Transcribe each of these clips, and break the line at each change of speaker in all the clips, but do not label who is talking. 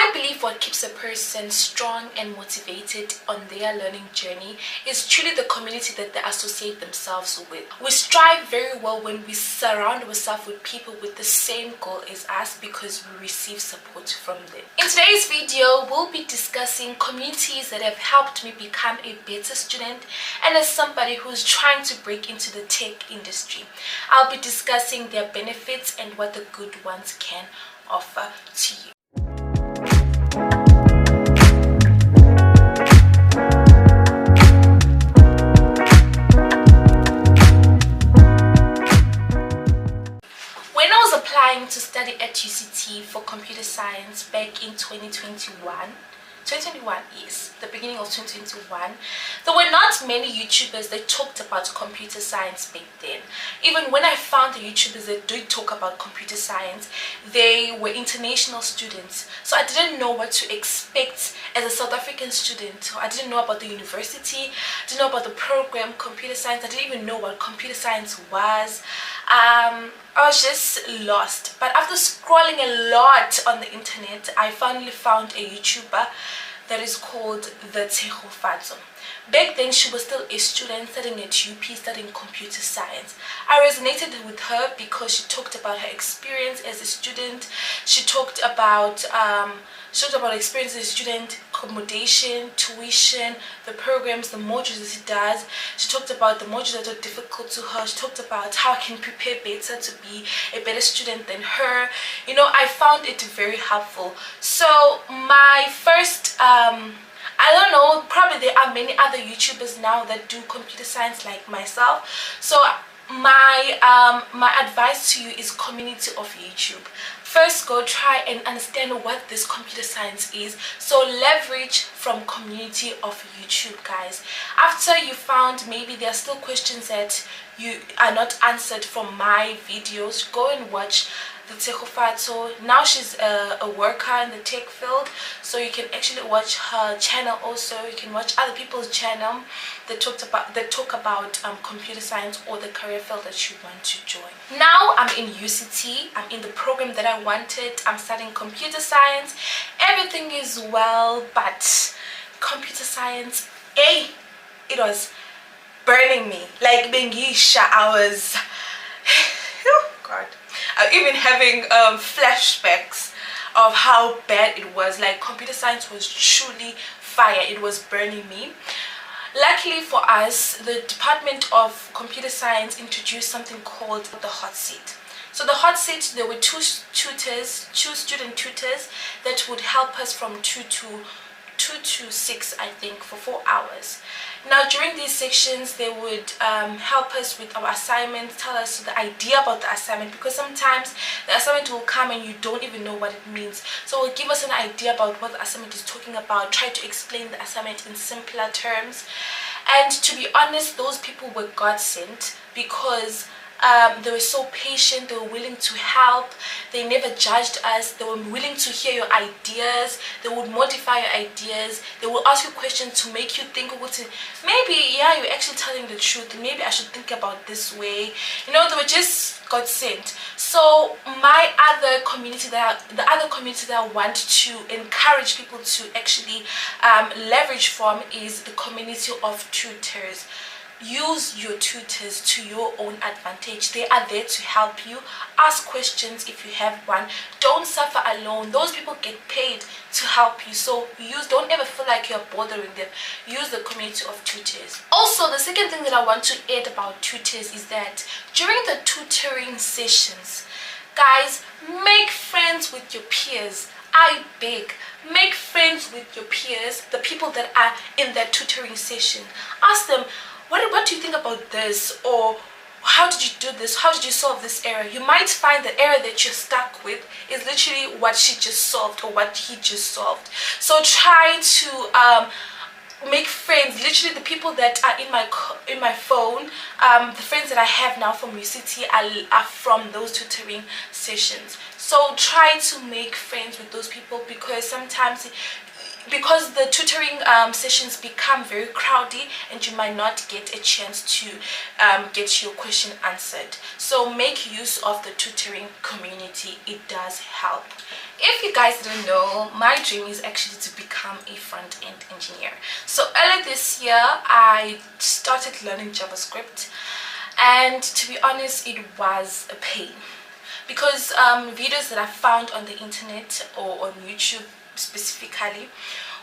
I believe what keeps a person strong and motivated on their learning journey is truly the community that they associate themselves with. We strive very well when we surround ourselves with people with the same goal as us because we receive support from them. In today's video, we'll be discussing communities that have helped me become a better student and as somebody who's trying to break into the tech industry. I'll be discussing their benefits and what the good ones can offer to you. Applying to study at UCT for computer science back in 2021, yes, the beginning of 2021, there were not many YouTubers that talked about computer science back then. Even when I found the YouTubers that did talk about computer science, they were international students. So I didn't know what to expect as a South African student. I didn't know about the university, I didn't know about the program computer science, I didn't even know what computer science was. I was just lost. But after scrolling a lot on the internet, I finally found a YouTuber that is called the Tshegofatso. Back then, she was still a student studying at UP, studying computer science. I resonated with her because she talked about her experience as a student. She talked about experience as a student, accommodation, tuition, the programs, the modules that she does. She talked about the modules that are difficult to her. She talked about how I can prepare better to be a better student than her. You know, I found it very helpful. So my first I don't know, probably there are many other YouTubers now that do computer science like myself. So my advice to you is community of YouTube. First, go try and understand what this computer science is. So leverage from community of YouTube, guys. After you found maybe there are still questions that you are not answered from my videos, go and watch the Tshegofatso. Now she's a worker in the tech field, so you can actually watch her channel. Also, you can watch other people's channel that talk about computer science or the career field that you want to join. Now I'm in UCT. I'm in the program that I wanted. I'm studying computer science. Everything is well, but computer science, it was burning me. Like Bengisha, I was oh god, I'm even having flashbacks of how bad it was. Like, computer science was truly fire. It was burning me. Luckily for us, the Department of Computer Science introduced something called the hot seat. So the hot seat, there were two student tutors that would help us from 2 to 6, I think, for 4 hours. Now during these sections, they would help us with our assignments, tell us the idea about the assignment, because sometimes the assignment will come and you don't even know what it means. So it will give us an idea about what the assignment is talking about, try to explain the assignment in simpler terms. And to be honest, those people were God sent because they were so patient, they were willing to help, they never judged us, they were willing to hear your ideas, they would modify your ideas, they would ask you questions to make you think, maybe, yeah, you're actually telling the truth, maybe I should think about this way. You know, they were just God sent. So my other community the other community that I want to encourage people to actually leverage from is the community of tutors. Use your tutors to your own advantage. They are there to help you. Ask questions if you have one. Don't suffer alone. Those people get paid to help you, so don't ever feel like you're bothering them. Use the community of tutors. Also, the second thing that I want to add about tutors is that during the tutoring sessions, guys, make friends with your peers. I beg, make friends with your peers, the people that are in that tutoring session. Ask them, what do you think about this? Or how did you do this? How did you solve this error? You might find the error that you're stuck with is literally what she just solved or what he just solved. So try to make friends. Literally, the people that are in my phone, the friends that I have now from UCT are from those tutoring sessions. So try to make friends with those people, because sometimes because the tutoring sessions become very crowded and you might not get a chance to get your question answered. So make use of the tutoring community. It does help. If you guys didn't know, my dream is actually to become a front-end engineer. So earlier this year I started learning JavaScript, and to be honest, it was a pain, because videos that I found on the internet or on YouTube specifically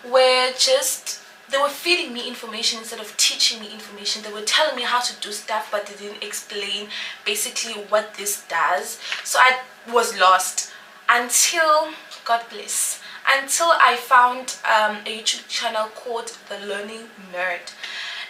were just, they were feeding me information instead of teaching me information. They were telling me how to do stuff, but they didn't explain basically what this does. So I was lost until, God bless, until I found a YouTube channel called The Learning Nerd.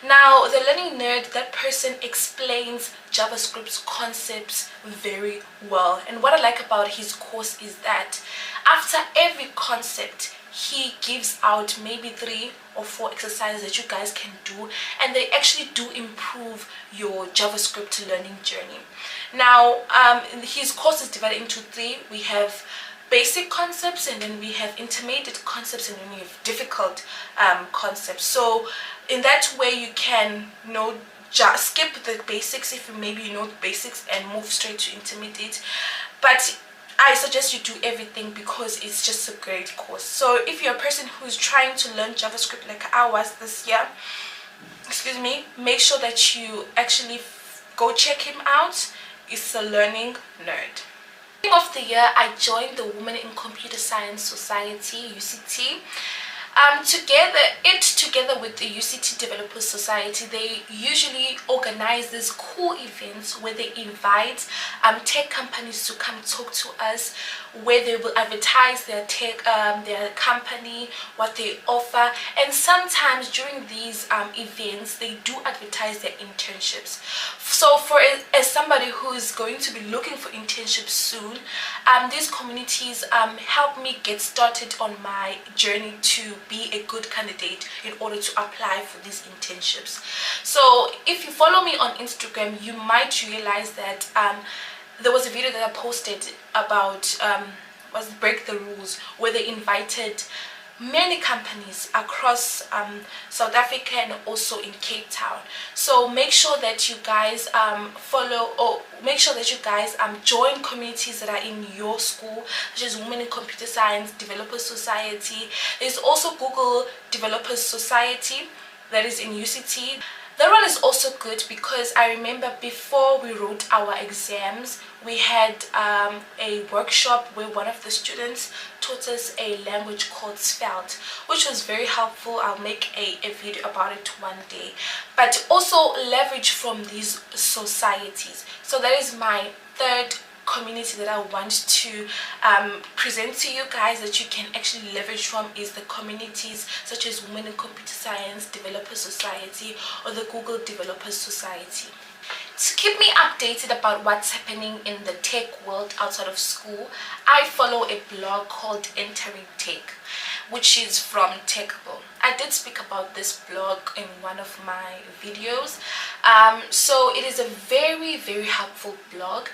Now, The Learning Nerd, that person explains JavaScript's concepts very well. And what I like about his course is that after every concept, he gives out maybe 3 or 4 exercises that you guys can do, and they actually do improve your JavaScript learning journey. Now, his course is divided into 3. We have basic concepts, and then we have intermediate concepts, and then we have difficult concepts. So in that way you can just skip the basics if maybe you know the basics and move straight to intermediate. But I suggest you do everything because it's just a great course. So if you're a person who's trying to learn JavaScript like I was this year, make sure that you actually go check him out. It's The Learning Nerd. Beginning of the year, I joined the Women in Computer Science Society, UCT. Together with the UCT Developers Society, they usually organize these cool events where they invite tech companies to come talk to us, where they will advertise their tech, their company, what they offer. And sometimes during these events, they do advertise their internships. So as somebody who is going to be looking for internships soon, these communities help me get started on my journey to be a good candidate in order to apply for these internships. So if you follow me on Instagram, you might realize that there was a video that I posted about was Break the Rules, where they invited many companies across South Africa and also in Cape Town. So make sure that you guys join communities that are in your school, such as Women in Computer Science Developers Society. There's also Google Developers Society that is in UCT. That one is also good because I remember before we wrote our exams, we had a workshop where one of the students taught us a language called Svelte, which was very helpful. I'll make a video about it one day. But also leverage from these societies. So that is my third community that I want to present to you guys that you can actually leverage from, is the communities such as Women in Computer Science Developers Society or the Google Developers Society. To keep me updated about what's happening in the tech world outside of school, I follow a blog called Entering Tech, which is from Techable. I did speak about this blog in one of my videos. So it is a very, very helpful blog.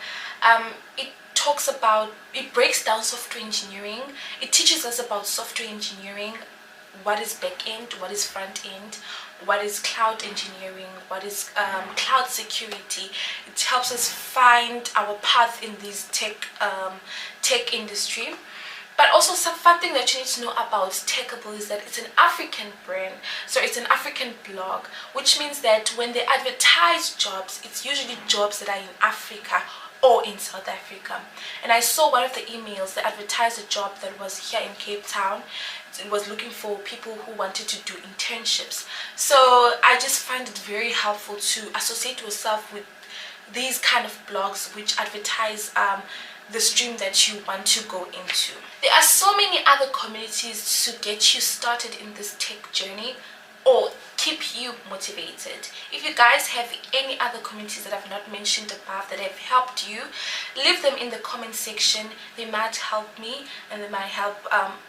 It breaks down software engineering. It teaches us about software engineering, what is back end, what is front end, what is cloud engineering, what is cloud security. It helps us find our path in this tech industry. But also something that you need to know about Techable is that it's an African brand, so it's an African blog, which means that when they advertise jobs, it's usually jobs that are in Africa or in South Africa. And I saw one of the emails that advertised a job that was here in Cape Town. It was looking for people who wanted to do internships. So I just find it very helpful to associate yourself with these kind of blogs which advertise the stream that you want to go into. There are so many other communities to get you started in this tech journey or keep you motivated. If you guys have any other communities that I've not mentioned above that have helped you, leave them in the comment section. They might help me, and they might help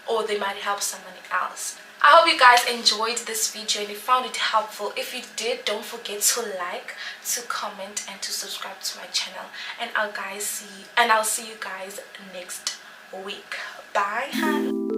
or they might help someone else. I hope you guys enjoyed this video and you found it helpful. If you did, don't forget to like, to comment, and to subscribe to my channel. And I'll see you guys next week. Bye, honey.